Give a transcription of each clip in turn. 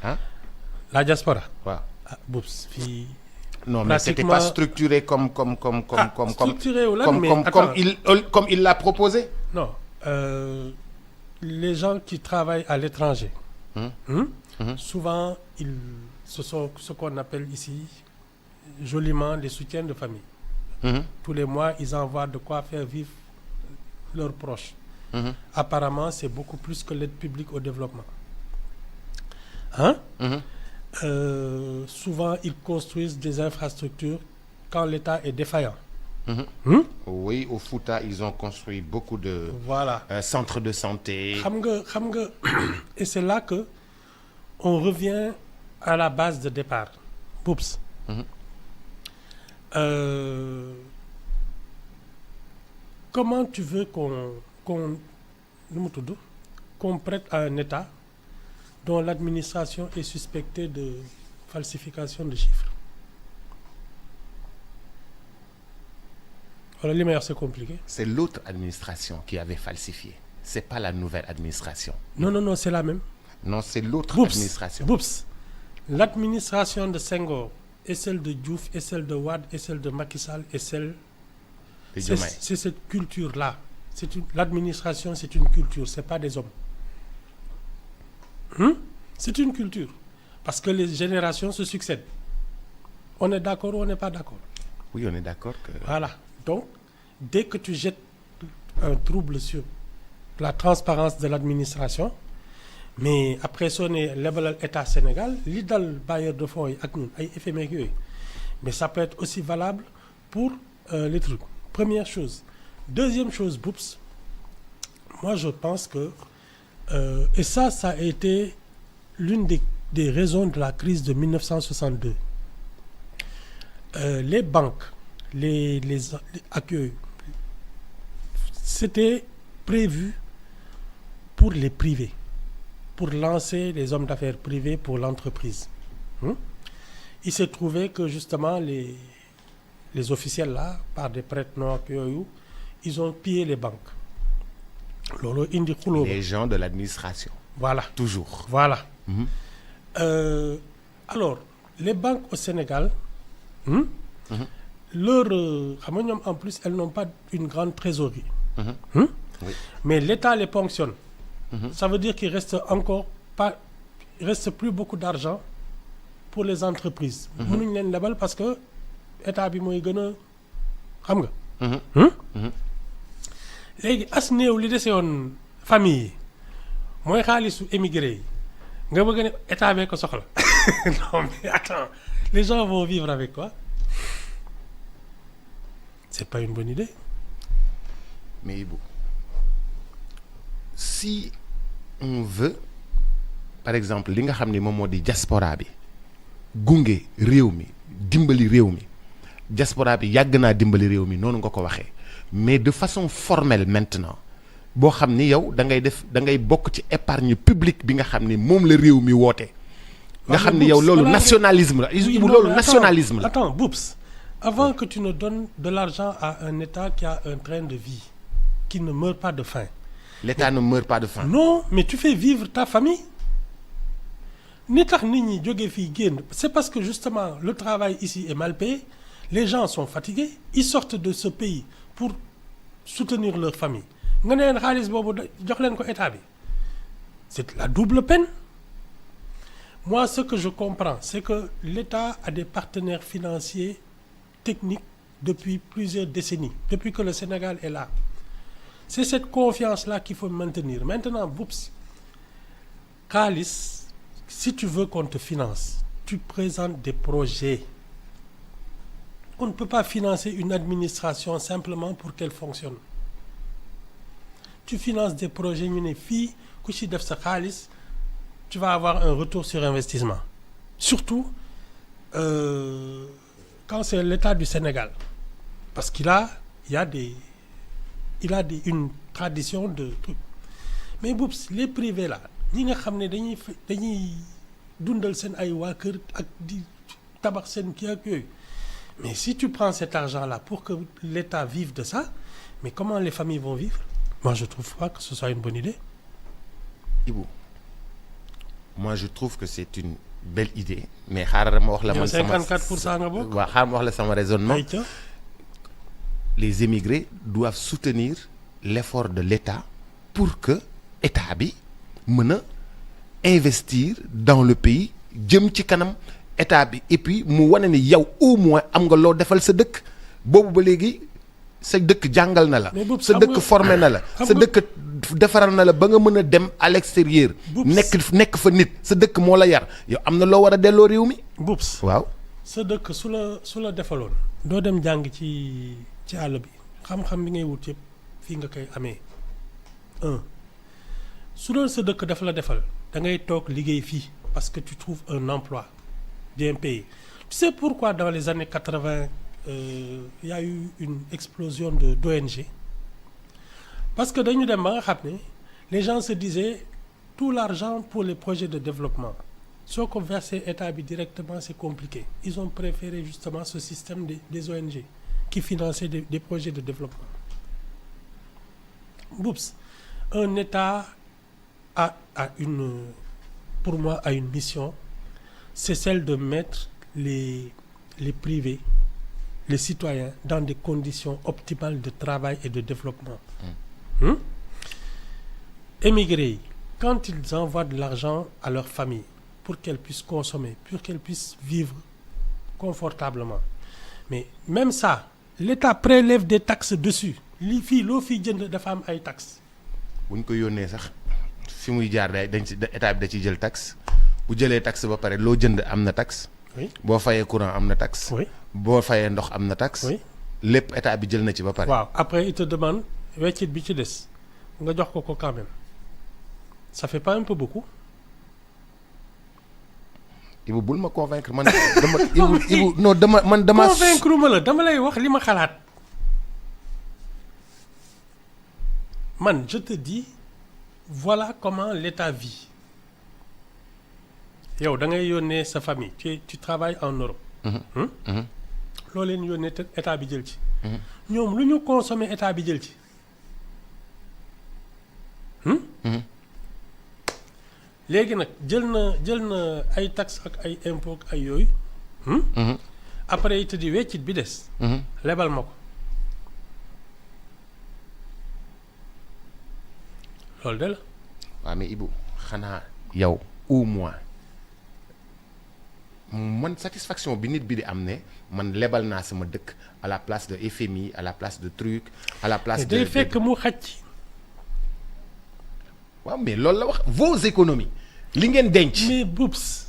Hein? La diaspora. Ouais. Ah, Boubs, fii. Non, mais c'était pas structuré comme structuré ou là, mais attends. Comme il l'a proposé. Non. Les gens qui travaillent à l'étranger, souvent, ce sont ce qu'on appelle ici joliment les soutiens de famille. Tous les mois, ils envoient de quoi faire vivre leurs proches. Apparemment, c'est beaucoup plus que l'aide publique au développement. Souvent, ils construisent des infrastructures quand l'État est défaillant. Oui, au Fouta, ils ont construit beaucoup de centres de santé. Et c'est là que on revient à la base de départ. Boubs. Comment tu veux qu'on prête à un État dont l'administration est suspectée de falsification de chiffres? Alors, les meilleurs, c'est compliqué. C'est l'autre administration qui avait falsifié. C'est pas la nouvelle administration. Non, c'est la même. Non, c'est l'autre administration. Boubs. L'administration de Senghor et celle de Diouf et celle de Wade et celle de Macky Sall et celle... C'est cette culture-là. L'administration, c'est une culture, c'est pas des hommes. C'est une culture. Parce que les générations se succèdent. On est d'accord ou on n'est pas d'accord? Oui, on est d'accord que... Voilà. Donc, dès que tu jettes un trouble sur la transparence de l'administration, mais après ça, on est level État Sénégal, l'idéal bailleur de fonds avec nous, FME, mais ça peut être aussi valable pour les trucs. Première chose. Deuxième chose, Boubs, moi je pense que, et ça a été l'une des raisons de la crise de 1962. Les banques, les accueils, c'était prévu pour les privés, pour lancer les hommes d'affaires privés pour l'entreprise. Il s'est trouvé que justement les officiels là, par des prêtres non accueillis, ils ont pillé les banques. Les gens de l'administration. Voilà. Toujours. Voilà. Alors, les banques au Sénégal, en plus, elles n'ont pas une grande trésorerie. Oui. Mais l'État les ponctionne. Ça veut dire qu'il reste plus beaucoup d'argent pour les entreprises. Mënuñ leen lebal parce que état bi mooy gën a xam nga. Léegi as néew li dese woon famille yi mooy xaalisu émigré yi nga bëgg ne état bee ko soxla. Non mais attends, les gens vont vivre avec quoi? C'est pas une bonne idée. Mais Ibou, si on veut, par exemple, li nga xam ni moom moo di diaspora bi gunge réew mi dimbali réew mi diaspora bi yàgg naa dimbali réew mi noonu nga ko waxee mais de façon formelle maintenant boo xam ni yow da ngay bokk ci épargne publique bi nga xam ni moom la réew mi woote. nga xam ni yow loolu nationalisme la. loolu nationalisme la. Attends, Boubs, avant que tu ne donnes de l'argent à un État qui a un train de vie, qui ne meurt pas de faim. L'État ne meurt pas de faim. Non, mais tu fais vivre ta famille. C'est parce que justement le travail ici est mal payé, les gens sont fatigués, ils sortent de ce pays pour soutenir leur famille. C'est la double peine. Moi, ce que je comprends, c'est que l'État a des partenaires financiers, techniques, depuis plusieurs décennies, depuis que le Sénégal est là. C'est cette confiance-là qu'il faut maintenir. Maintenant, Boubs, Khalis, si tu veux qu'on te finance, tu présentes des projets. On ne peut pas financer une administration simplement pour qu'elle fonctionne. Tu finances des projets, tu vas avoir un retour sur investissement. Surtout quand c'est l'État du Sénégal. Parce qu'il a une tradition de trucs. Mais Boubs, les privés là, ñi nga xam ne dañuy dundal seen ay waa kër ak di tabax seen kii ak yooyu. Mais si tu prends cet argent-là pour que l'État vive de ça, mais comment les familles vont vivre? Moi, je trouve pas que ce soit une bonne idée. Ibou, moi je trouve que c'est une belle idée mais xaaral ma wax la yow man sama 54% nga bokk. waaw xaaral ma wax la sama raisonnement. ayca Les émigrés doivent soutenir l'effort de l'État pour que État bi mën a investir dans le pays jëm ci kanam État bi et puis mu wane ni yow au moins am nga loo defal sa dëkk boobu ba léegi sa dëkk jàngal na la Mais boobu sa xam dëkk nga- formé na la xam sa nga- dëkk defaral na la ba nga mën a dem à l'extérieur Boobu- nekk fa nit sa dëkk moo la yar yow am na loo war a delloo réew mi Boups waaw sa dëkk su la defaloon doo dem jàng ci àll bi xam-xam bi ngay wut yëpp fii nga koy amee su doon sa dëkk dafa la defal da ngay toog liggéey fii parce que tu trouves un emploi bien payé tu sais pourquoi dans les années 80 y a eu une explosion d'ONG parce que dañu dem ba nga xam ne les gens se disaient tout l'argent pour les projets de développement soo ko versé état bi directement c'est compliqué ils ont préféré justement ce système des ONG qui finançaient des projets de développement. Boups, un état a pour moi a une mission, c'est celle de mettre les privés, les citoyens dans des conditions optimales de travail et de développement. Émigrés yi quand ils envoient de l'argent à leur famille pour qu'elles puissent consommer, pour qu'elles puissent vivre confortablement, mais même ça l'État prélève des taxes dessus li fii loo fii jënd dafa am ay taxes. bu ñu ko yónnee sax fi muy jaar dañ ci état bi da ciy jël taxe bu jëlee taxe ba pare loo jënd am na taxe Oui. boo fayee courant am na taxe Oui. boo fayee ndox am na taxe Oui. lépp état bi jël na ci ba pare waaw après il te demande weccit bi ci des nga jox ko quand même ça fait pas un peu beaucoup. Ibu bul ma convaincre man dama Ibu non dama convaincre ma la dama lay wax li ma xalaat man je te dis voilà comment l'État vit yow da ngay yónnee sa famille tu travailles en Europe. loo leen yónnee te état bi jël ci. ñoom lu ñu consommer état bi jël ci. léegi nag jël na ay taxes ak ay impôts ak ay yooyu. après it di weccit bi des. lebal ma ko. loolu de la. waaw mais Ibu xanaa yow au moins man satisfaction bi nit bi di am ne man lebal naa sama dëkk à la place de FMI à la place de truc à la place de day fekk mu xaj. waaw mais loolu la wax vos économies li ngeen denc. mais Boups.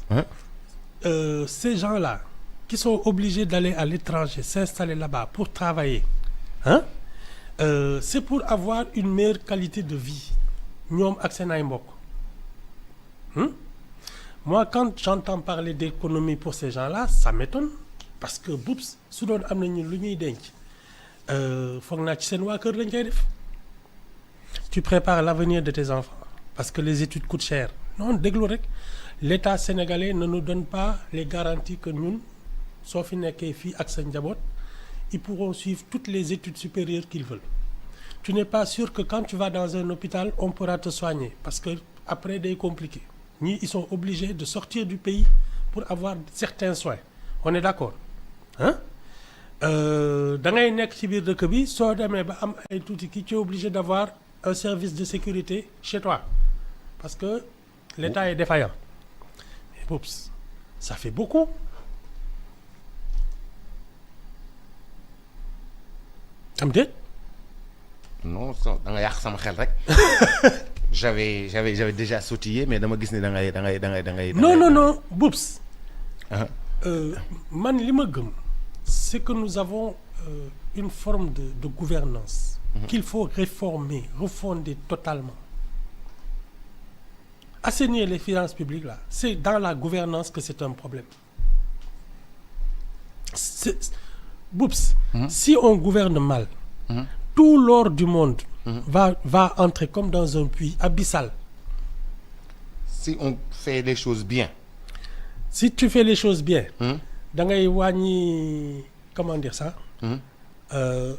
Ces gens-là qui sont obligés d'aller à l'étranger s'installer là-bas pour travailler c'est pour avoir une meilleure qualité de vie ñoom ak seen ay mbokk. Moi quand j'entends parler d'économie pour ces gens-là ça m'étonne parce que Boups su doon am nañu lu ñuy denc foog naa ci seen waa kër lañ koy def. Tu prépares l'avenir de tes enfants parce que les études coûtent cher non déglu rek l'État sénégalais ne nous donne pas les garanties que ñun soo fi nekkee fii ak sa njaboot ils pourront suivre toutes les études supérieures qu'ils veulent. Tu n'es pas sûr que quand tu vas dans un hôpital on pourra te soigner parce que après day compliqué ñii ils sont obligés de sortir du pays pour avoir certains soins on est d'accord da ngay nekk ci biir dëkk bi soo demee ba am ay tuuti ki tu es obligé d'avoir un service de sécurité chez toi parce que l'État est défaillant. Mais oups, ça fait beaucoup. am déet. non da nga yàq sama xel rek. j'avais déjà sautillé mais dama gis ni da ngay. non Boups. man li ma gëm c'est que nous avons une forme de gouvernance qu'il faut réformer, refonder totalement. Assainir les finances publiques là, c'est dans la gouvernance que c'est un problème. Boups, si on gouverne mal, tout l'or du monde va entrer comme dans un puits abyssal. Si on fait les choses bien. Si tu fais les choses bien, da ngay wàññi comment dire ça,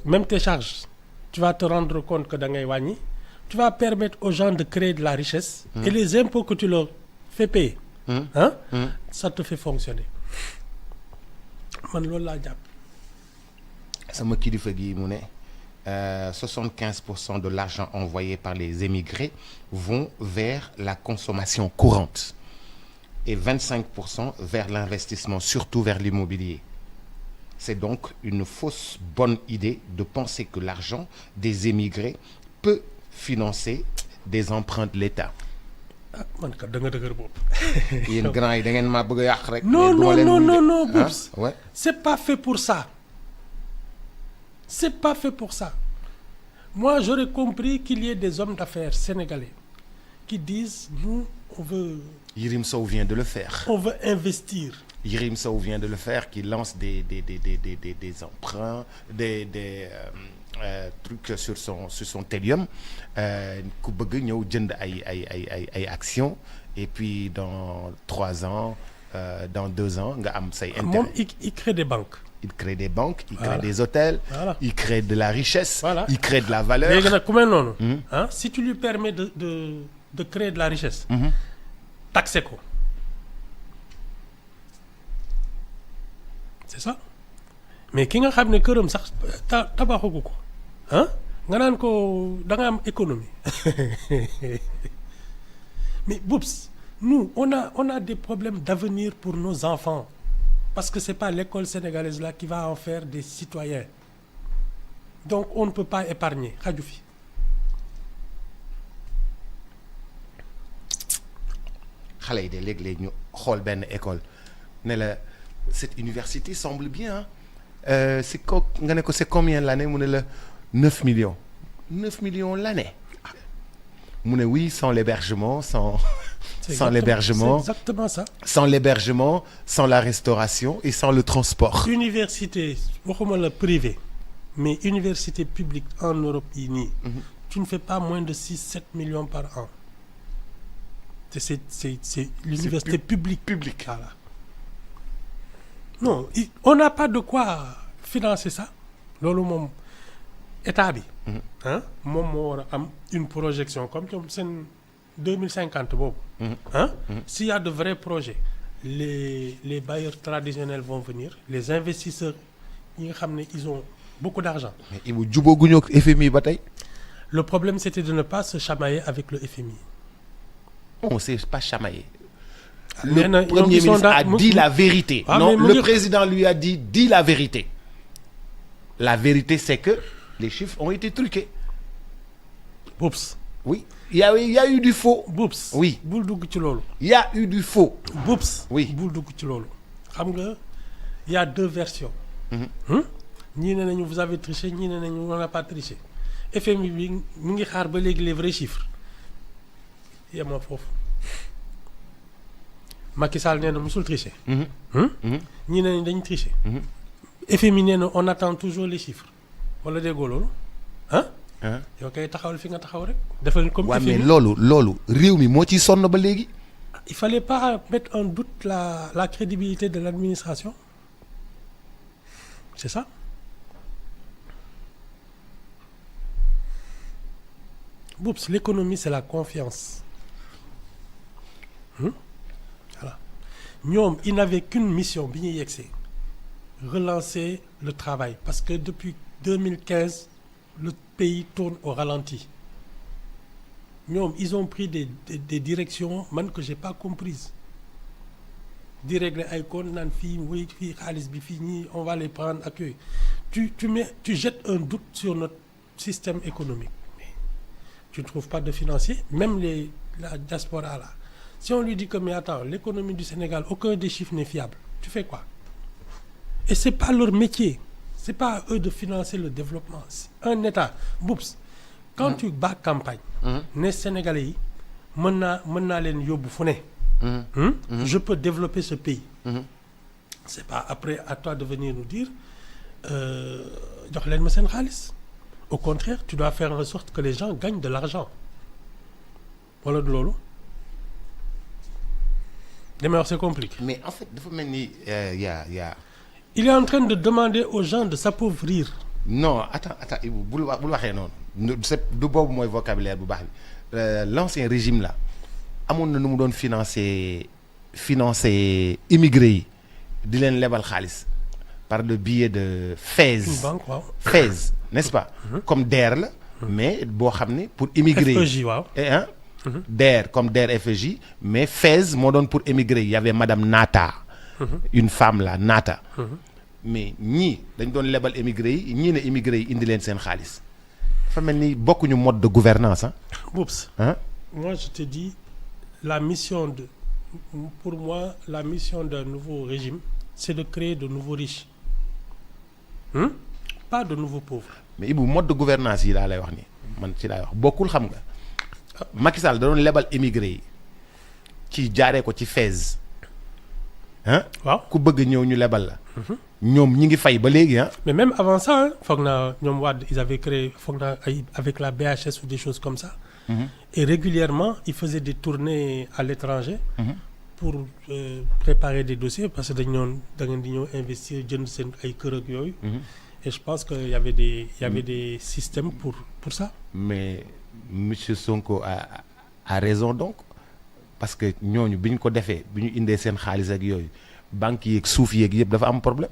même tes charges, tu vas te rendre compte que da ngay wàññi, tu vas permettre aux gens de créer de la richesse et les impôts que tu leur fait payer. Ça te fait fonctionner. man loolu laa jàpp. sama kilifa gi mu ne 75% de l'argent envoyé par les émigrés vont vers la consommation courante et 25% vers l'investissement, surtout vers l'immobilier. C'est donc une fausse bonne idée de penser que l'argent des émigrés peut financer des emprunts de l'État. ah man kat da nga dëgër bopp. yéen grand yi da ngeen maa bëgg a yàq rek. non Boubs. Ouais. C'est pas fait pour ça. C'est pas fait pour ça. Moi, j'aurais compris qu'il y ait des hommes d'affaires sénégalais qui disent nous, on veut. Yirim Sow vient de le faire. On veut investir. Yirim Sow vient de le faire, qui lance des emprunts, des trucs sur son Telium. Ku bëgg ñëw jënd ay actions et puis dans 3 ans, dans 2 ans nga am say intérêt. Moom il crée des banques. Il crée des banques, il crée des hôtels, il crée de la richesse, il crée de la valeur. léegi nag ku mel noonu. Si tu lui permets de créer de la richesse. taxé ko. C'est ça. Mais ki nga xam ne këram sax tabaxagu ko nga naan ko da nga am économie. Mais Boubs, nous on a des problèmes d'avenir pour nos enfants parce que c'est pas l'école sénégalaise là qui va en faire des citoyens. Donc on ne peut pas épargner xaju fi. xale yi de léeg-léeg ñu xool benn école ne la cette université semble bien c'est nga ne ko c'est combien l'année mu ne la 9 millions 9 millions l'année mu ne oui sans l'hébergement sans l'hébergement c'est exactement ça. Sans l'hébergement, sans la restauration et sans le transport. Université waxuma la privée mais université publique en Europe yi nii. Tu ne fais pas moins de 6-7 millions par an. C'est l'université publique. Voilà. Non, on n'a pas de quoi financer ça. Loolu moom état bi. moom moo war a am une projection comme ñoom seen 2050 boobu. S'il y a de vrais projets, les bailleurs traditionnels vont venir, les investisseurs yi nga xam ne ils ont beaucoup d'argent. Mais Ibou jubóoguñu ak FMI ba tey. Le problème c'était de ne pas se chamailler avec le FMI. On ne s'est pas chamaillé. Le Premier ministre a dit la vérité. Non, le président lui a dit dis la vérité. La vérité, c'est que les chiffres ont été truqués. Boubs. Oui, il y a eu du faux. Boubs. Oui. Bul dugg ci loolu. Il y a eu du faux. Boubs. Oui. Bul dugg ci loolu. Xam nga il y a 2 versions. ñii ne nañu vous avez triché ñii ne nañu on n'a pas triché. FMI bi mu ngi xaar ba léegi les vrais chiffres. Yemoo foofu. Macky Sall nee na musul tricher. ñii ne nañu dañu tricher. FMI nee na on attend toujours les chiffres. wala déggoo loolu yow kay taxawal fi nga taxaw rek. defal comme FMI. mais loolu réew mi moo ciy sonn ba léegi. Il fallait pas mettre en doute la crédibilité de l'administration. C'est ça. Boubs, l'économie c'est la confiance. Voilà. ñoom ils n'avaient qu'une mission bi ñuy yegsee relancer le travail parce que depuis 2015 le pays tourne au ralenti. ñoom ils ont pris des directions man que j'ai pas comprises di régler ay comptes naan fii wéy fii xaalis bi fii ñii on va les prendre ak yooyu tu jettes un doute sur notre système économique mais tu ne trouves pas de financier même la diaspora là si on lui dit que mais attends l'économie du Sénégal aucun des chiffres n'est fiable tu fais quoi et c'est pas leur métier c'est pas à eux de financer le développement un État Boubs quand tu bats campagne ne Sénégalais yi mën naa leen yóbbu fu ne je peux développer ce pays c'est pas après à toi de venir nous dire jox leen ma seen xaalis au contraire tu dois faire en sorte que les gens gagnent de l'argent wala du loolu li may wax c'est compliqué. Mais en fait dafa mel ni y a il est en train de demander aux gens de s'appauvrir. Non attends Ibou bul waxee noonu c'est du boobu mooy vocabulaire bu baax bi l'ancien régime là amoon na nu mu doon financer immigré yi di leen lebal xaalis par le biais de FAISE. Une banque, waaw. FAISE, n'est-ce pas? Comme DER la. mais boo xam ne pour immigré yi. FEJ, waaw. DER comme DER FEJ mais FAISE moo doon pour immigré yi y avait madame Nata. une femme là Nata. mais ñii dañ doon lebal immigré yi ñii ne immigré yi indi leen seen xaalis. dafa mel ni bokkuñu mode de gouvernance ah. Oups. Moi je te dis pour moi la mission d'un nouveau régime c'est de créer de nouveaux riches. Pas de nouveaux pauvres. mais Ibou mode de gouvernance yi laa lay wax nii man ci laay wax bokkul xam nga Macky Sall da doon lebal immigré yi ci jaaree ko ci FAISE waaw ku bëgg ñëw ñu lebal la. ñoom ñi ngi fay ba léegi mais même avant ça foog naa ñoom Wade ils avaient créé foog naa avec la BHS ou des choses comme ça. Et régulièrement ils faisaient des tournées à l'étranger. Pour préparer des dossiers parce que dañu doon da ngeen di ñëw investir jënd seen ay kër ak yooyu. Et je pense que y avait des systèmes pour ça. Mais monsieur Sonko a raison donc parce que ñooñu bi ñu ko defee bi ñu indee seen xaalis ak yooyu banques yeeg suuf yeeg yëpp dafa am problème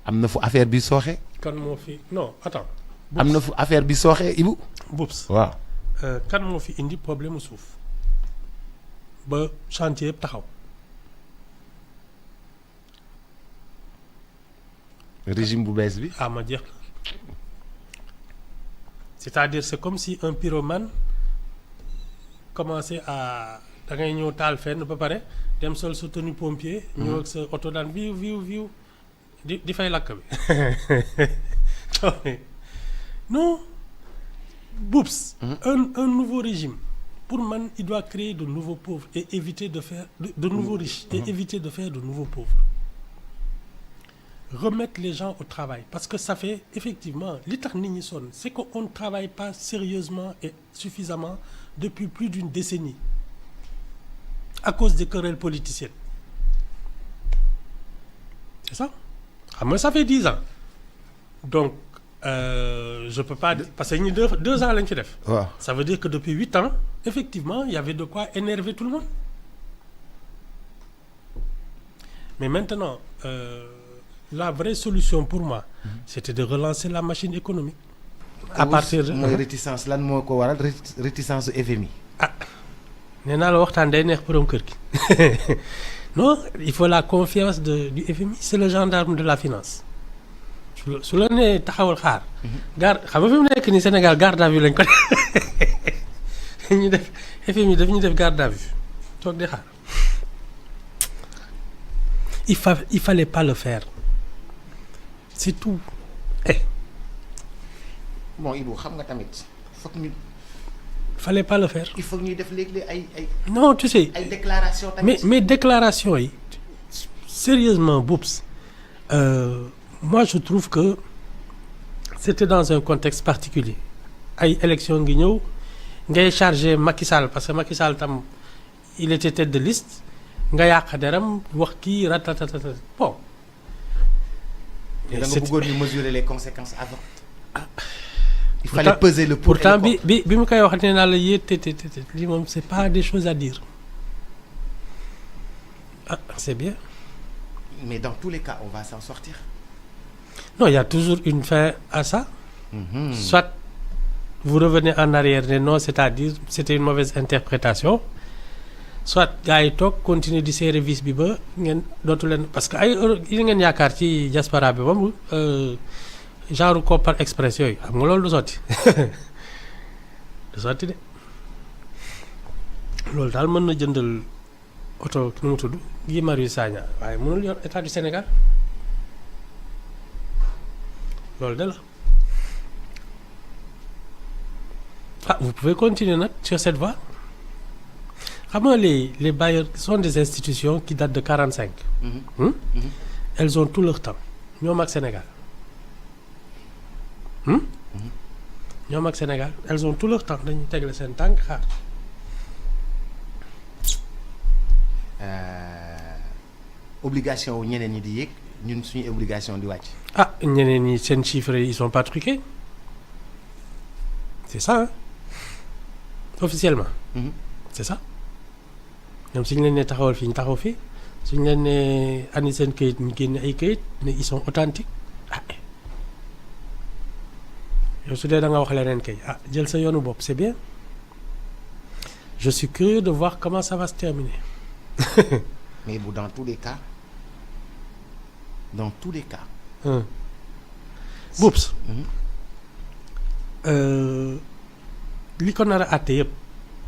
am na fu affaire bi sooxee. kan moo fi non attends. am na fu affaire bi sooxee Ibou. Boubs waaw. kan moo fi indi problème mu suuf ba chantier yëpp taxaw. régime bu bees bi. ma jeex c'est-à-dire c'est comme si un pyromane commençait à da ngay ñëw taal fenn ba pare dem sol sa tenue pompier. ñëw ak sa oto daan viw di fay lakk bi non Boubs. un nouveau régime pour man il doit créer de nouveaux pauvres et éviter de faire de nouveaux riches et éviter de faire de nouveaux pauvres. Remettre les gens au travail parce que ça fait effectivement li tax nit ñi sonn c'est qu'on ne travaille pas sérieusement et suffisamment depuis plus d'une décennie à cause des querelles politiciennes. C'est ça xam nga ça fait 10 ans donc je peux pas parce que ñi 2 ans lañ ci def. waaw ça veut dire que depuis 8 ans effectivement il y avait de quoi énerver tout le monde mais maintenant la vraie solution pour moi c'était de relancer la machine économique. À partir de mooy réticence lan moo ko waral réticence su FMI. nee naa la waxtaan day neex borom kër gi non il faut la confiance du FMI c'est le gendarme de la finance su la nee taxawal xaar. xam nga fi mu nekk nii Sénégal garde à vue lañ ko def ñu def FMI daf ñu def garde à vue toog di xaar il fallait pas le faire. C'est tout. Bon Ibou xam nga tamit foog ñu. Fallait pas le faire. il faut ñuy def léegi ay. non tu sais. ay déclarations tamit. mais déclaration yi sérieusement Boubs moi je trouve que c'était dans un contexte particulier ay élections ngi ñëw ngay chargé Macky Sall parce que Macky Sall tam il était tête de liste nga yàq deram wax kii ratatatata bon. da nga bëggoon ñu mesurer les conséquences avant. il fallait peser le pour pourtant bi mu koy wax nee naa la yéete lii moom c'est pas des choses à dire c'est bien. mais dans tous les cas on va s'en sortir. non il y a toujours une fin à ça. Soit vous revenez en arrière ne non c'est-à-dire c'était une mauvaise interprétation soit gars yi toog continuer di serrer vis bi ba ngeen dootu leen parce que ay yi ngeen yaakaar ci diaspora bi moom genre Kopar Express yooyu xam nga loolu du sotti du sotti de loolu daal mën na jëndal oto nu mu tudd Guy Marius Sagna waaye mënul yor état du Sénégal loolu de la vous pouvez continuer nag sur cette voie. xam nga les bailleurs sont des institutions qui datent de 45. Elles ont tout leur temps ñoom ak Sénégal. ñoom ak Sénégal elles ont tout leur temps dañuy tegle seen tànk xaar. obligation wu ñeneen ñi di yéeg ñun suñu obligation di wàcc. ñeneen ñi seen chiffres ils sont pas truqués c'est ça hein? Officiellement. C'est ça. ñoom suñu leen nee taxawal fii ñu taxaw fii suñu leen nee andi seen këyit ñu génne ay këyit ne ils sont authentiques ah yow su dee da nga wax leneen kay jël sa yoonu bopp c'est bien je suis curieux de voir comment ça va se terminer. mais bu dans tous les cas Boubs li ko nar a àtte yëpp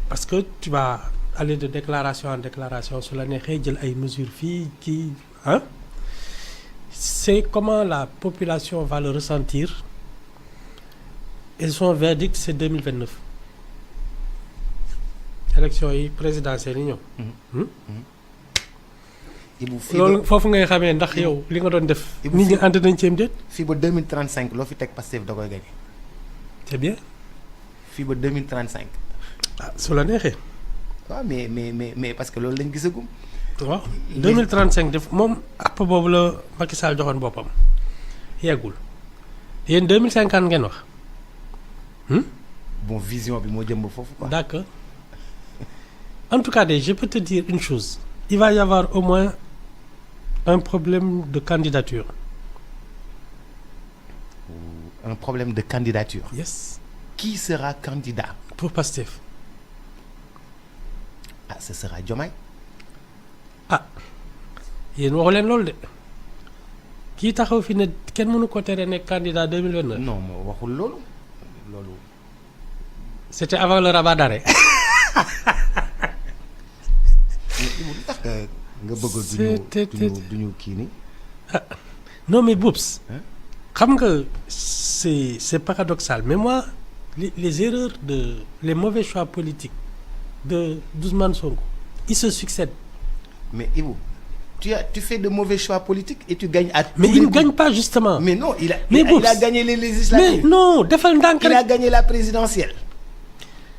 parce que tu vas aller de déclaration en déclaration su la neexee jël ay mesures fii kii c'est comment la population va le ressentir et son verdict c'est 2029 élection yi présidentielle yi ñëw. loolu foofu ngay xamee ndax yow li nga doon def. nit ñi ànd nañ ci am déet. fii ba 2035 loo fi teg Pastef da koy gagné. c'est bien. fii ba 2035. su la neexee. waaw mais parce que loolu lañ gisagum. waaw 2035 def moom app boobu la Macky Sall joxoon boppam yeggul yéen 2050 ngeen wax. bon vision bi moo jëm ba foofu quoi. d'accord en tout cas je peux te dire une chose il va y avoir au moins un problème de candidature. Un problème de candidature. Yes. Qui sera candidat? Pour Pastef. Ce sera Diomaye. yéen waxu leen loolu de kii taxaw fi ne kenn mënu ko tere nekk candidat 2029. non moo waxul loolu. c'était avant le rabat d'arrêt. nga bëgg duñu kii ni non mais Boubs xam nga c'est paradoxal mais moi les erreurs les mauvais choix politiques de d'Ousmane Sonko ils se succèdent. mais Ibou tu fais de mauvais choix politiques et tu gagnes à tous mais les il ne coups. gagne pas justement. mais non il a gagné les mais législatives. non defal ndànk rek. il a gagné la présidentielle.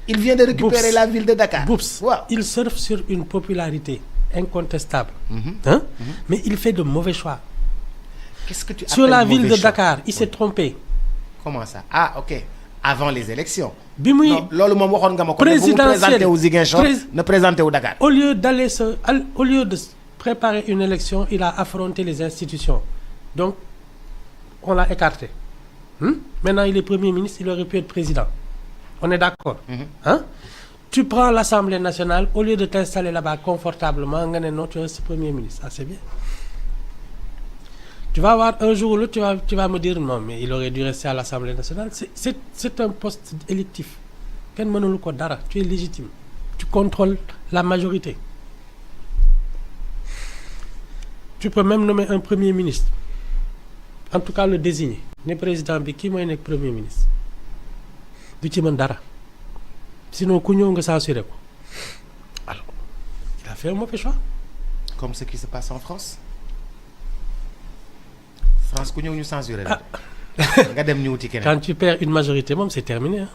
il vient de récupérer la ville de Dakar. Boubs waaw il surfe sur une popularité incontestable. Mais il fait de mauvais choix. Qu'est-ce que tu sur la ville de choix? Dakar il s'est trompé. Comment ça ok avant les élections. bi muy non loolu moom waxoon nga ma ko. présidentielle présenté wu Ziguinchor ne présenté wu Dakar. au lieu de préparer une élection il a affronté les institutions donc on l'a écarté. Maintenant il est premier ministre il aurait pu être président on est d'accord. Tu prends l'Assemblée nationale au lieu de t'installer là-bas confortablement nga ne non tu restes premier ministre c'est bien. Tu vas avoir un jour ou l'autre tu vas me dire non mais il aurait dû rester à l'Assemblée nationale c'est un poste électif kenn mënulu ko dara tu es légitime tu contrôles la majorité. Tu peux même nommer un premier ministre en tout cas le désigner ne président bi kii mooy nekk premier ministre du ci mën dara sinon ku ñëw nga censuré ko alors il a fait un mauvais choix. comme ce qui se passe en France. France ku ñëw ñu censuré la. nga dem ñu wuti keneen. quand tu perds une majorité moom c'est terminé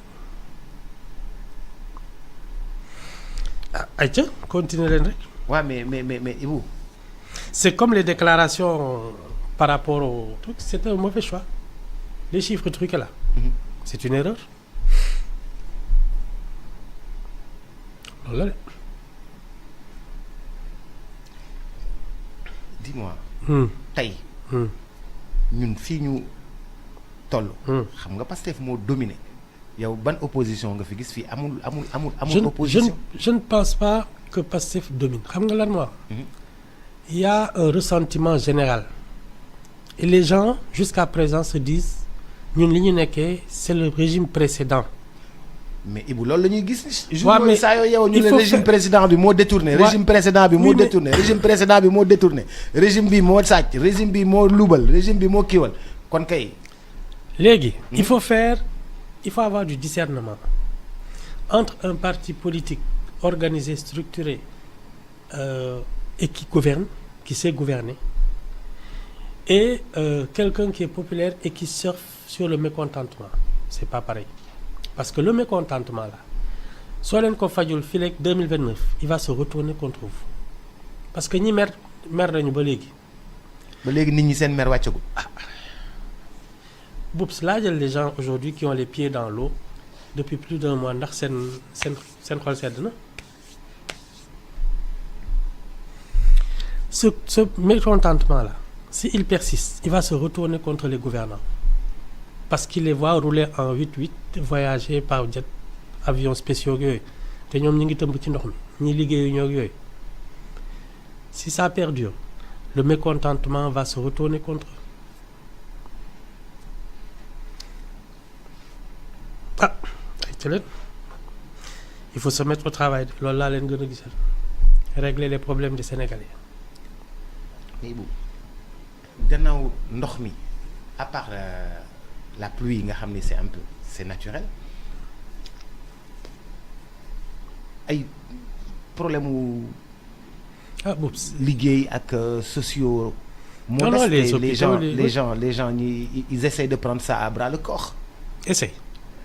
ayca continuer leen rek. waaw mais Ibou. c'est comme les déclarations par rapport au truc c'est un mauvais choix les chiffres truqués là. C'est une erreur. loolu la de. dis-moi. tey. ñun fii ñu toll. xam nga Pastef moo dominé. yow ban opposition nga fi gis fii amul opposition. je ne pense pas que Pastef domine xam nga lan moo il y a un ressentiment général et les gens jusqu'à présent se disent ñun li ñu nekkee c'est le régime précédent. mais Ibou loolu la ñuy gis. waaw mais saa yoo yow ñu ne régime précédent bi moo détourné. régime précédent bi moo détourné régime précédent bi moo détourné régime bi moo sàcc régime bi moo luubal régime bi moo kiiwal kon kay. léegi il faut avoir du discernement entre un parti politique organisé structuré et qui gouverne qui sait gouverner et quelqu'un qui est populaire et qui surfe sur le mécontentement c'est pas pareil. Parce que le mécontentement là soo leen ko fajul fii leeg 2029 il va se retourner contre vous parce que ñi mer nañu ba léegi. ba léegi nit ñi seen mer wàccagul. Boubs laajal les gens aujourd'hui qui ont les pieds dans l'eau depuis plus d'un mois ndax seen xol sedd na ce mécontentement-là, s'il persiste, il va se retourner contre les gouvernants. Parce qu'il les voit rouler en 8-8, voyager par jet, avions spéciaux yooyu te ñoom ñu ngi tëmb ci ndox mi ñi liggéeyu ñoo yooyu. Si ça perdure, le mécontentement va se retourner contre eux. Ah, il faut se mettre au travail. Loolu laa leen gën a gisal. Régler les problèmes des Sénégalais. mais bu gannaaw ndox mi à part la pluie nga xam ni c'est un peu c'est naturel ay problème wu liggéey ak sociaux. Non, les hôpitaux, les gens ils essayent de prendre ça à bras le corps. Essaye.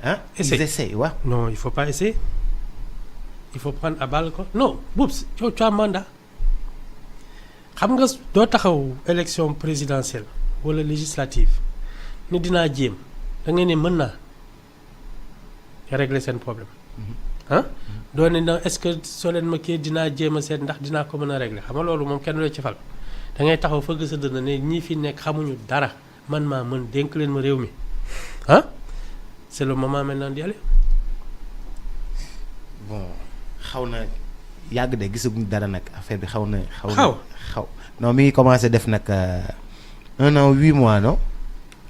Hein? Essaye. Ils essayent, ouais. Non, il faut pas essayer. Il faut prendre à bras le corps. Non, Boubs, tu as un mandat. Xam nga doo taxaw élection présidentielle wala législative ni dinaa jéem da ngay ne mën naa régler seen problème. ah doo ne non est-ce que soo leen ma kii dinaa jéem a seet ndax dinaa ko mën a régler xam nga loolu moom kenn la ci fal da ngay taxaw fëgg sa dënn ne ñii fi nekk xamuñu dara man maa mën dénk leen ma réew mi ah c'est le moment maintenant d'y aller. Bon xaw na yàgg de gisaguñ dara nag affaire bi xaw non mi ngi commencé def nag 1 an 8 mois non.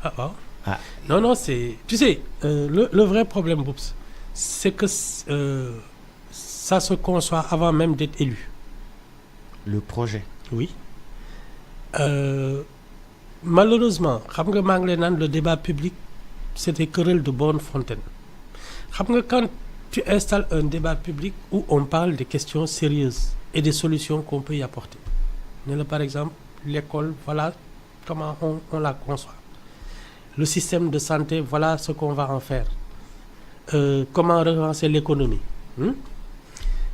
ah waaw non c'est tu sais le vrai problème Boubs c'est que ça se conçoit avant même d'être élu. Le projet. Oui. Malheureusement xam nga maa ngi leen naan le débat public c'est des querelles de bonne fontaine xam nga quand tu installes un débat public où on parle des questions sérieuses et des solutions qu'on peut y apporter ne la par exemple l'école voilà comment on la conçoit le système de santé voilà ce qu'on va en faire comment relancer l'économie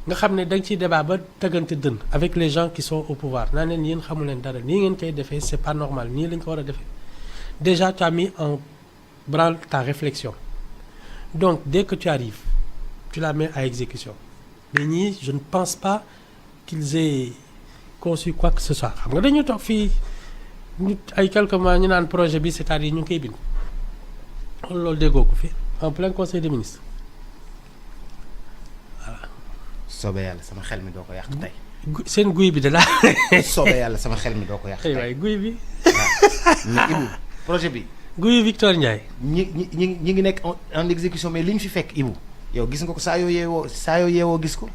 nga xam ne da nga ciy débat ba tëggante dënn avec les gens qui sont au pouvoir naa leen yéen xamu leen dara nii ngeen koy defee c'est pas normal nii lañ ko war a defee déjà tu as mis en branle ta réflexion donc dès que tu arrives tu la mets à exécution mais ñii je ne pense pas qu'ils aient conçu quoi que ce soit xam nga dañu toog fii ñu ay quelques mois ñu naan projet bi c'est-à-dire ñu ngi koy bind loolu déggoo ko fi en plein conseil des ministres voilà. soobee yàlla sama xel mi doo ko yàq tey. seen guy bi de la. soobee yàlla sama xel mi doo ko yàq tey. waay guy bi. waaw mais Ibou projet bi. guy Victor Ndiaye. ñi ngi nekk en exécution mais li ñu fi fekk Ibou yow gis nga ko saa yoo yeewoo gis ko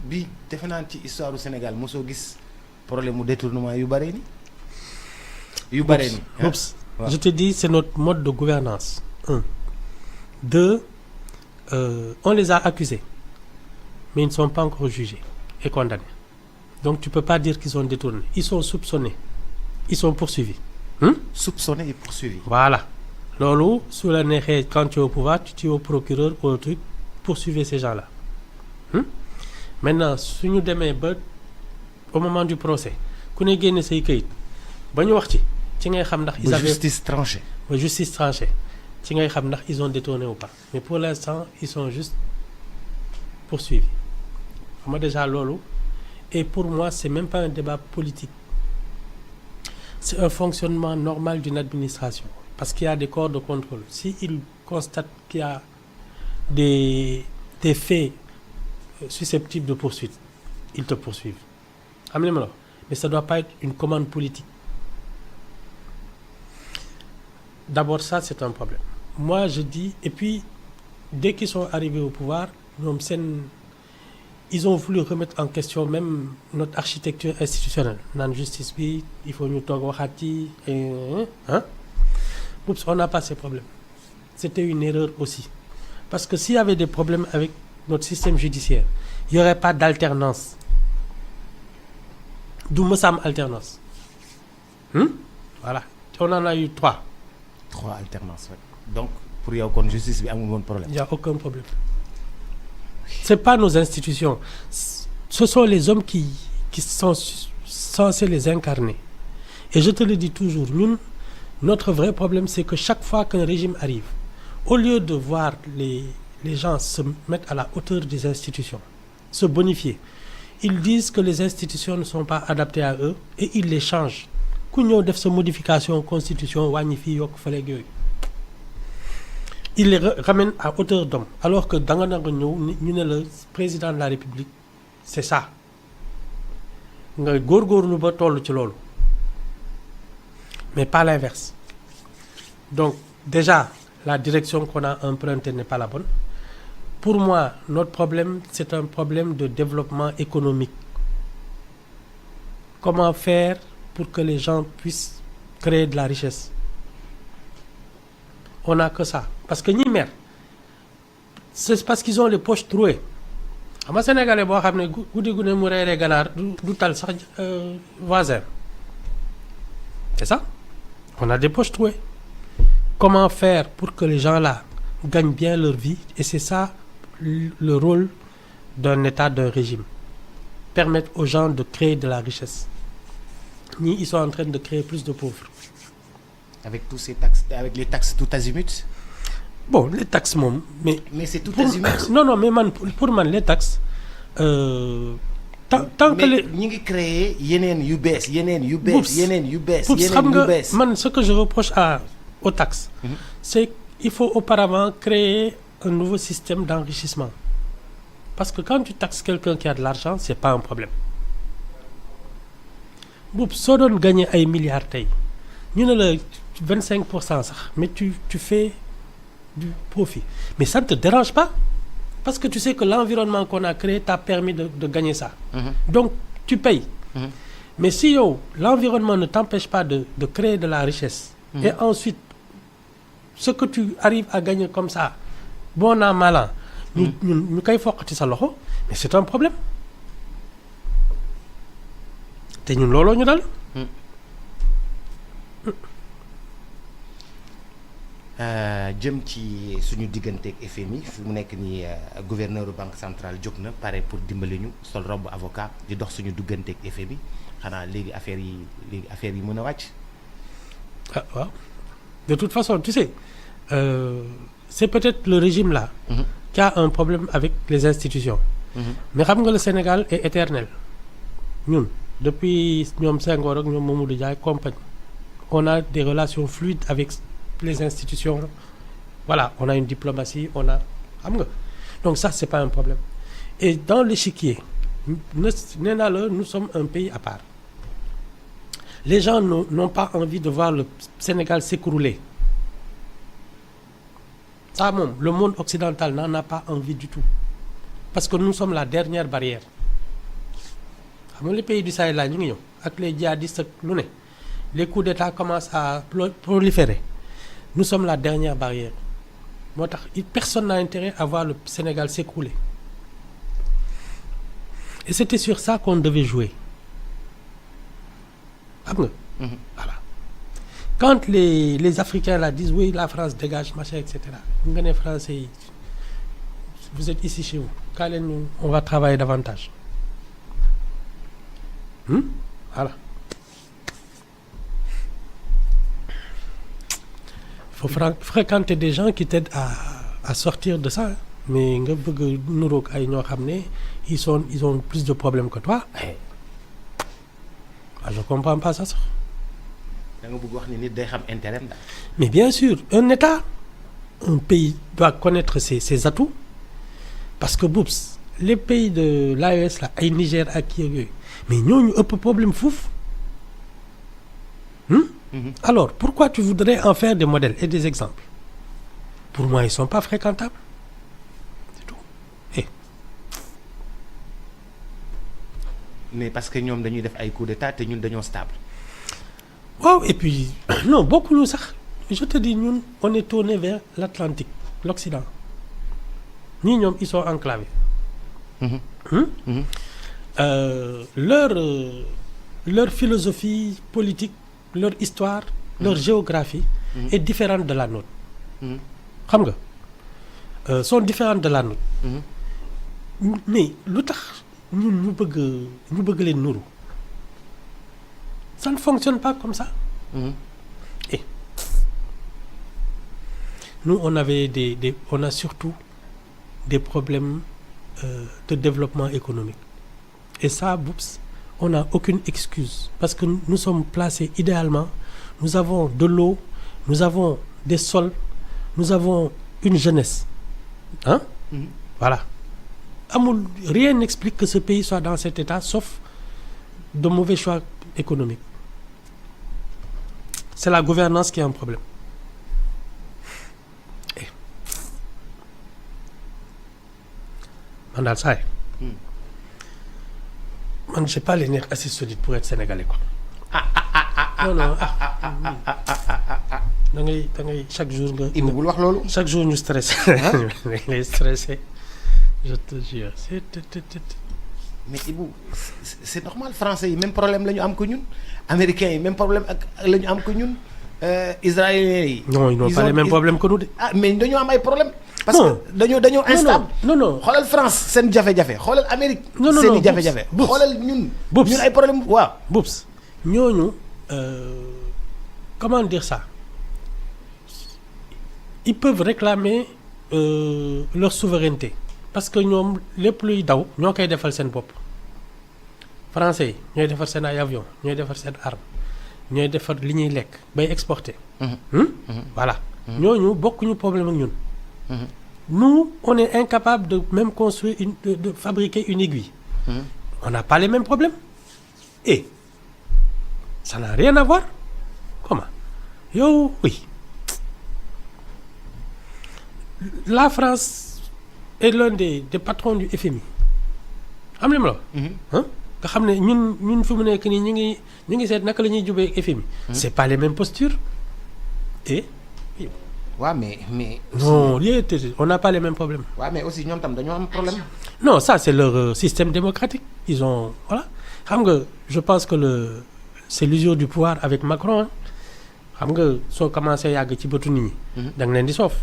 bi defe naa ci histoire du Sénégal mosoo gis problème mu détournement yu bare ni Oups. Je te dis c'est notre mode de gouvernance 1 2 on les a accusés mais ils ne sont pas encore jugés et condamnés donc tu peux pas dire qu'ils sont détournés ils sont soupçonnés ils sont poursuivis soupçonnés et poursuivis voilà loolu su la neexee quand tu es au pouvoir tu es au procureur ou au truc poursuivez ces gens-là maintenant suñu demee ba au moment du procès ku ne génne say këyit ba ñu wax ci ngay xam ndax ils avaient justice tranchée ci ngay xam ndax ils ont détourné ou pas mais pour l'instant ils sont juste poursuivis xam nga déjà loolu et pour moi c'est même pas un débat politique c'est un fonctionnement normal d'une administration parce qu'il y a des corps de contrôle si ils constatent qu'il y a des faits susceptibles de poursuite ils te poursuivent xam nga li ma la wax mais ça doit pas être une commande politique. D'abord ça c'est un problème moi je dis et puis dès qu'ils sont arrivés au pouvoir ñoom ils ont voulu remettre en question même notre architecture institutionnelle naan justice bi il faut ñu toog waxaat ci oups on n'a pas ces problèmes c'était une erreur aussi parce que s'il y avait des problèmes avec notre système judiciaire il y aurait pas d'alternance du mës a am alternance voilà on en a eu 3 alternances donc pour yow kon justice bi amul woon problème. Il y a aucun problème c'est pas nos institutions ce sont les hommes qui sont censés les incarner et je te le dis toujours ñun notre vrai problème c'est que chaque fois qu'un régime arrive au lieu de voir les gens se mettre à la hauteur des institutions se bonifier ils disent que les institutions ne sont pas adaptées à eux et ils les changent ku ñëw def sa modification constitution wàññi fii yokk faleeg yooyu ils les ramènent à hauteur d'homme alors que da nga nanga ñëw ñu ne la président de la République c'est ça nga góorgóorlu ba toll ci loolu mais pas l'inverse donc déjà la direction qu'on a empruntée n'est pas la bonne. Pour moi, notre problème, c'est un problème de développement économique. Comment faire pour que les gens puissent créer de la richesse? On n'a que ça. Parce que ñi mer, c'est parce qu'ils ont les poches trouées. xam nga Sénégalais boo xam ne guddi gu ne mu reeree ganaar du tal sax voisin. C'est ça? On a des poches trouées. Comment faire pour que les gens là gagnent bien leur vie? Et c'est ça le rôle d'un État, d'un régime. Permettre aux gens de créer de la richesse. Ils sont en train de créer plus de pauvres. Avec tous ces taxes, avec les taxes tout azimut? Bon, les taxes, mais c'est tout azimut. Non, mais pour man, les taxes, tant que les... ñi ngi créer yeneen yu bees. Man, ce que je reproche aux taxes, c'est qu'il faut auparavant créer un nouveau système d'enrichissement. Parce que quand tu taxes quelqu'un qui a de l'argent, c'est pas un problème. Boub, soo doon gagner ay milliards tey ñu ne la 25% sax mais tu fais du profit. Mais ça ne te dérange pas parce que tu sais que l'environnement qu'on a créé t'a permis de gagner ça. Donc, tu payes. Mais si l'environnement ne t'empêche pas de créer de la richesse et ensuite, ce que tu arrives à gagner comme ça, bon an, mal an, ñu koy foqati sa loxo, mais c'est un problème. te ñun looloo ñu dal. jëm ci suñu digganteeg FMI fi mu nekk nii gouverneur banque centrale jóg na pare pour dimbali ñu sol robe avocat di dox suñu digganteeg FMI xanaa léegi affaire yi mën a wàcc. Ah waaw de toute façon tu sais c'est peut-être le régime là. qui a un problème avec les institutions. mais xam nga le Sénégal est éternel ñun depuis ñoom Senghor ak ñoom Mamadou Dia compagnie on a des relations fluides avec les institutions. Voilà, on a une diplomatie, on a... Donc ça, c'est pas un problème. Et dans l'échiquier, nous sommes un pays à part. Les gens n'ont pas envie de voir le Sénégal s'écrouler. Ça, le monde occidental n'en a pas envie du tout. Parce que nous sommes la dernière barrière. Les pays du Sahel, là, avec les djihadistes, les coups d'État commencent à proliférer. Nous sommes la dernière barrière. Personne n'a intérêt à voir le Sénégal s'écrouler. Et c'était sur ça qu'on devait jouer. Voilà. Quand les Africains là disent oui, la France dégage, machin, etc. Les Français, vous êtes ici chez vous. On va travailler davantage. Voilà. Il faut fréquenter des gens qui t'aident à sortir de ça. Mais ils ont plus de problèmes que toi. Je ne comprends pas ça. Mais bien sûr, un État, un pays doit connaître ses atouts. Parce que les pays de l'AES, là, Niger, mais nous avons un problème fou. Alors, pourquoi tu voudrais en faire des modèles et des exemples? Pour moi, ils ne sont pas fréquentables. C'est tout. Mais parce que nous avons fait des coups d'État et nous sommes stables. Wow, et puis, non, beaucoup nous ça. Je te dis, nous, on est tourné vers l'Atlantique, l'Occident. Nous, ils sont enclavés. Leur philosophie politique, leur histoire, leur géographie est différente de la nôtre. Sont différentes de la nôtre. Mais l'autre, nous bëgg les nourrir. Ça ne fonctionne pas comme ça. Et nous, on a surtout des problèmes de développement économique. Et ça, Boups, on n'a aucune excuse. Parce que nous sommes placés idéalement. Nous avons de l'eau, nous avons des sols, nous avons une jeunesse. Hein? Voilà. Rien n'explique que ce pays soit dans cet état, sauf de mauvais choix économiques. C'est la gouvernance qui est un problème. Man, j'ai pas les nerfs assez solides pour être sénégalais, quoi. Non. Chaque jour, Ibou bul wax loolu. chaque jour, nous stressons. Les stressés. Je te jure. Mais Ibou c'est normal, français yi même problème la ñu am que ñun, américains yi même problème ak la ñu am que ñun, israéliens yi. Non, ils n'ont pas les mêmes problèmes que nous. ah mais dañoo am ay problème. parce Non. que dañoo instable. Non. xoolal France seen jafe-jafe, xoolal Amérique. Non, seen i Boups, jafe-jafe. Boups. xoolal ñun. Boups. ñun ay problème waaw. Boups, ñooñu, comment dire ça? Ils peuvent réclamer leur souveraineté. Parce que ñoom lépp luy daw ñoo koy defal seen bopp. Français yi ñooy defar seen ay avion, ñooy defar seen arme, ñooy defar li ñuy lekk bay exporter. Voilà. Ñooñu bokkuñu problème ak ñun. Nous, on est incapable de même construire de fabriquer une aiguille. On n'a pas les mêmes problèmes. Et ça n'a rien à voir. Comment? Yo, oui. La France est l'un des patrons du FMI. Am na la. Hein? Nga xam ne ñun fi mu nekk nii ñu ngi seet naka la ñuy jubee ak FMI. C'est pas les mêmes postures. Et waaw mais non, on n'a pas les mêmes problèmes. waaw mais aussi ñoom tam dañoo am problème. Non, ça c'est leur système démocratique. Ils ont voilà. Xam nga, je pense que c'est l'usure du pouvoir avec Macron. Hein. Xam nga soo commencé yàgg ci bëtu nit ñi. Da nga leen di soof.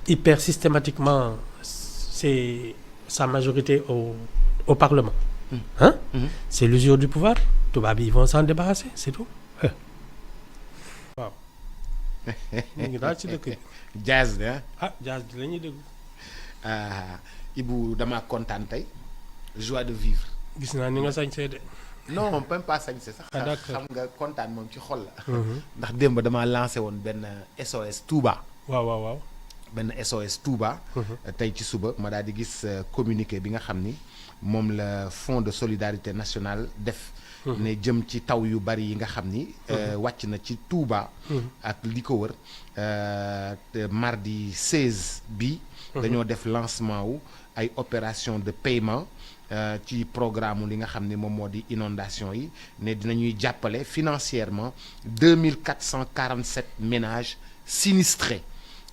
Il perd systématiquement sa majorité au Parlement. Hein? C'est l'usure du pouvoir. Tubaab yi ils vont s'en débarrasser, c'est tout. Waaw. ñu ngi daal ci dëkk bi. jazz de Jazz bi la ñuy déglu. Ibou dama kontaan tey, joie de vivre. Gis naa ni nga sañsee de. non même pas sañse sax. D'accord. xam nga kontaan moom ci xol la. ndax démb damaa lancé woon benn SOS Touba. waaw. benn SOS Touba. tey ci suba ma daal di gis communiqué bi nga xam ni moom la Fonds de solidarité nationale def. ne jëm ci taw yu bari yi nga xam ni. wàcc na ci Touba. ak li ko wër mardi 16 bi. dañoo def lancement wu ay opération de paiement. ci programme li nga xam ne moom moo di inondation yi ne dinañuy jàppale financièrement 2447 ménages sinistrés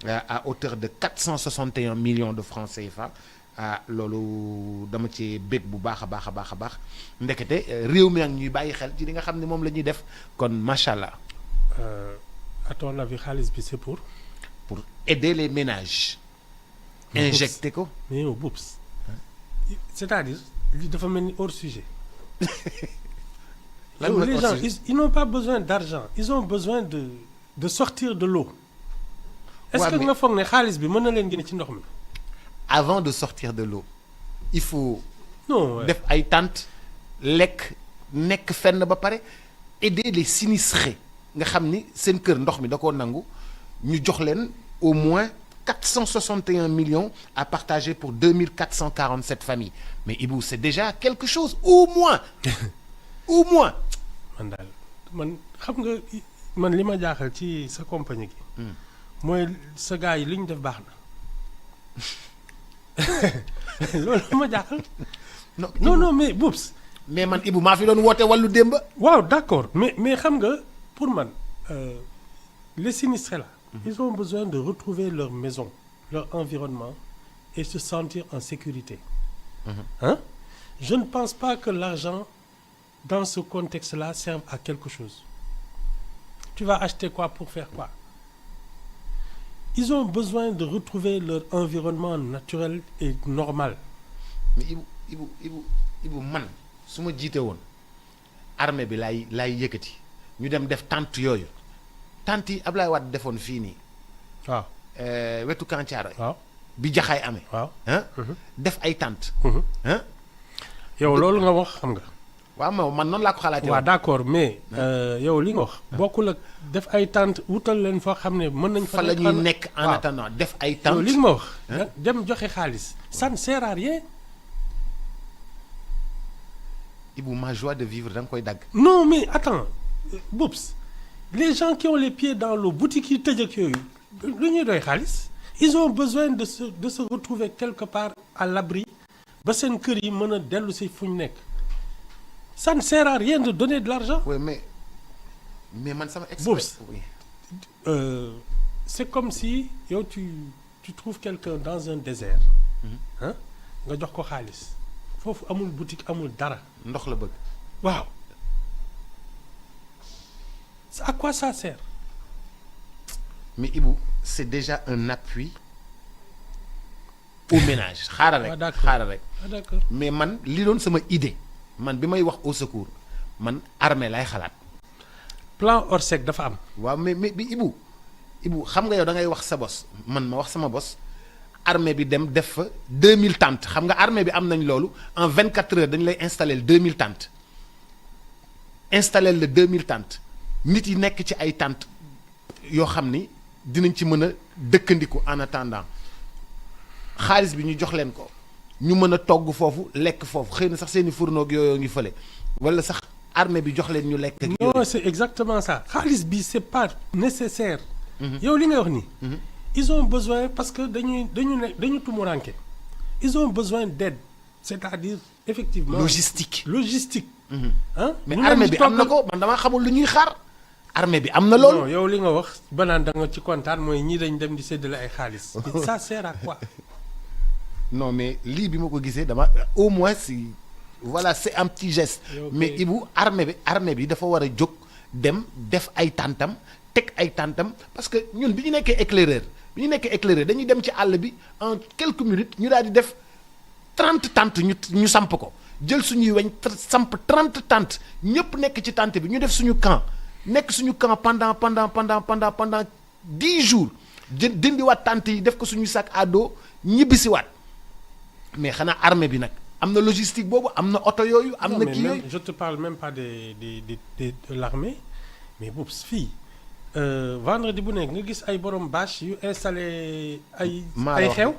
à hauteur de 461 millions de francs CFA. loolu dama ci bég bu baax a baax ndekete réew mi ak ñuy bàyyi xel ci li nga xam ne moom la ñuy def kon macha allah. À ton avis xaalis bi c'est pour aider les ménages. injecté ko. mais yow Boups. C'est-à-dire li dafa mel ni hors sujet. Les gens ils n'ont pas besoin d'argent, ils ont besoin de sortir de l'eau. Est-ce que nga foog ne xaalis bi mën na leen génne ci ndox mi. Avant de sortir de l'eau il faut def ay tentes lekk nekk fenn ba pare aider les sinistrés nga xam ni seen kër ndox mi da koo nangu ñu jox leen au moins 461 millions à partager pour 2447 familles. Mais Ibou, c'est déjà quelque chose, au moins. Au moins. Man xam nga man li ma jaaxal ci sa compagnie gi. mooy sa gars yi li ñu def baax na. loolu ma jaaxal. non mais Boups. mais man Ibou maa fi doon woote wàllu démb. waaw d'accord mais xam nga pour man les sinistrés là. Ils ont besoin de retrouver leur maison, leur environnement et se sentir en sécurité. Hein? Je ne pense pas que l'argent, dans ce contexte-là, serve à quelque chose. Tu vas acheter quoi pour faire quoi? Ils ont besoin de retrouver leur environnement naturel et normal. Mais Ibou man su ma jiite woon armée bi laay yëkkati ñu dem def tente yooyu. tante yi Ablaye Wade defoon fii nii. waaw. wetu Kancaaro. waaw bi jaxaay amee. waaw. def ay tente. yow loolu nga wax xam nga. waaw man noonu laa ko xalaatee. waaw d'accord mais yow li nga wax. bokkul ak def ay tentes wutal leen foo xam ne mën nañ. fa la ñuy nekk en attendant def ay tentes. yow li nga ma wax. dem joxe xaalis ça ne sert à rien. Ibou, ma joie de vivre da nga koy dagg. non mais attends Boubs les gens qui ont les pieds dans l'eau boutique yi tëj ak yooyu lu ñuy doy xaalis. ils ont besoin de se retrouver quelque part à l'abri ba seen kër yi mën a dellu si fu ñu nekk. ça ne sert à rien de donner de l'argent. oui mais man sama Boubs c'est comme si yow tu trouves quelqu'un dans un désert. nga jox ko xaalis foofu amul boutique amul dara. ndox la bëgg. waaw à quoi ça sert. mais Ibou c'est déjà un appui au ménage. xaaral rek d'accord mais man li doon sama idée man bi may wax au secours man armée lay xalaat. plan Orsec dafa am. waaw mais bi Ibou xam nga yow da ngay wax sa bos man ma wax sama bos armée bi dem def fa 2000 tentes xam nga armée bi am nañ loolu en 24 heures dañu lay installer 2000 tentes installer le 2000 tentes nit yi nekk ci ay tentes yoo xam ni dinañ ci mën a dëkkandiku en attendant xaalis bi ñu jox leen ko ñu mën a togg foofu lekk foofu xëy na sax seeni fourneau yooyu ngi fële wala sax armée bi jox leen ñu lekk. ak non c'est exactement ça xaalis bi c'est pas nécessaire. yow li ngay wax nii. ils ont besoin parce que dañu tumuranke ils ont besoin d'aide c'est-à-dire effectivement. logistique. mais armée bi am na ko man damaa xamul lu ñuy xaar. armée bi am na loolu. non yow li nga wax banaan da nga ci kontaan mooy ñii dañ dem di séddale ay xaalis. ça sert à quoi. non mais lii bi ma ko gisee dama au moins si voilà c'est un petit geste. mais Ibou armée bi dafa war a jóg dem def ay tàntam teg ay tàntam parce que ñun bi ñu nekkee éclaireur dañuy dem ci àll bi en quelques minutes ñu daal di def 30 tentes ñu samp ko jël suñuy weñ samp 30 tentes ñëpp nekk ci tente bi ñu def suñu camp pendant 10 jours dindiwaat tente yi def ko suñu sac à dos ñibbisiwaat mais xanaa armée bi nag am na logistique boobu am na oto yooyu. am na kii yooyu je te parle même pas de l'armée mais boobu fii vendredi bu nekk nga gis ay borom bâche yu installé ay xew.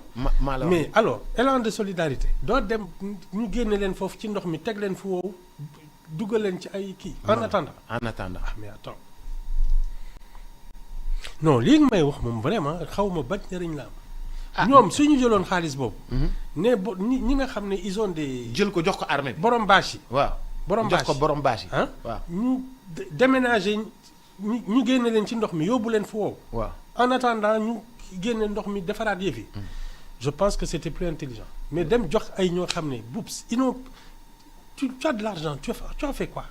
mais alors élan de solidarité doo dem ñu génne leen foofu ci ndox mi teg leen fu wow dugal leen ci ay kii. en attendant mais attends non lii nga may wax moom vraiment xaw ma ban njëriñ la am. ñoom suñu jëloon xaalis boobu. ne ñi nga xam ne ils ont des. jël ko jox ko armée bi. borom bâche yi. waaw borom bâche jox ko borom bâche yi. waaw ñu déménager ñu génne leen ci ndox mi yóbbu leen fu wow. waaw en attendant ñu génne ndox mi defaraat yëf yi. je pense que c'était plus intelligent mais dem jox ay ñoo xam ne boops tu as de l'argent tu as fait quoi.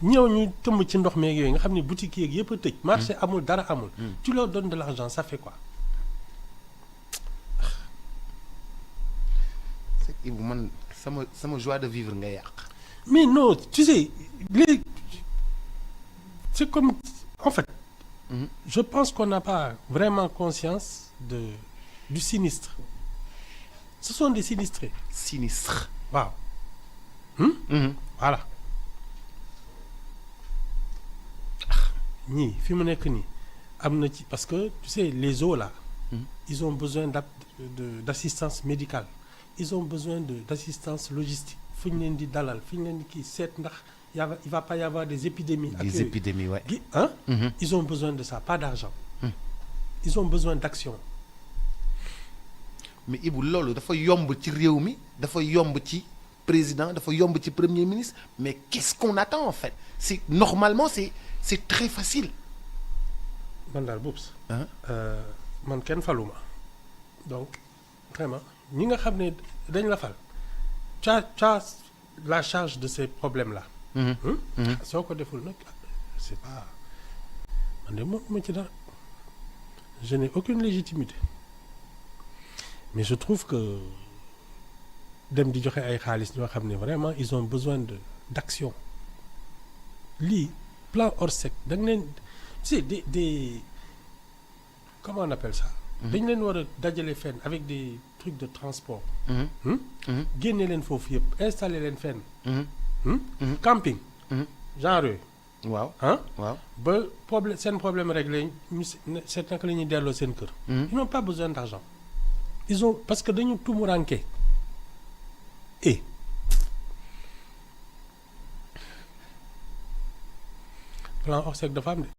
ñëw ñu tëmb ci ndox meeg yooyu nga xam ne boutique yeeg yëpp a tëj. marché amul dara amul. tu leur donnes de l'argent ça fait quoi. Ibou man sama joie de vivre nga yàq. mais non tu sais léegi c'est comme en fait. je pense qu'on n'a pas vraiment conscience du sinistre. ce sont des sinistrés. sinistre. waaw. voilà. ñii fi mu nekk nii am na ci parce que tu sais les eaux là. ils ont besoin d'assistance médicale. ils ont besoin d'assistance logistique fu ñu leen di dalal fu ñu leen di kii seet ndax il va pas y avoir des épidémies. des épidémies ouais. Ils ont besoin de ça pas d'argent. Ils ont besoin d'action. mais Ibou loolu dafa yomb ci réew mi dafa yomb ci président dafa yomb ci premier ministre mais qu'est-ce qu'on attend en fait normalement c'est très facile. man daal boobu man kenn faluma donc vraiment ñi nga xam ne dañ la fal tu as la charge de ces problèmes là. soo ko deful nag c'est pas man de moom ma ci dara je n'ai aucune légitimité mais je trouve que dem di joxe ay xaalis ñoo xam ne vraiment ils ont besoin d'action lii plan Orsec da nga leen tu sais des comment on appelle ça. dañ leen war a dajale fenn avec des trucs de transport. génne leen foofu yëpp installer leen fenn. camping. genre yooyu. waaw ah waaw. ba problème seen problème réglé ñu seet naka la ñuy delloo seen kër. ils n'ont pas besoin d'argent. ils ont parce que dañu tumuranke et plan Orsec dafa am de.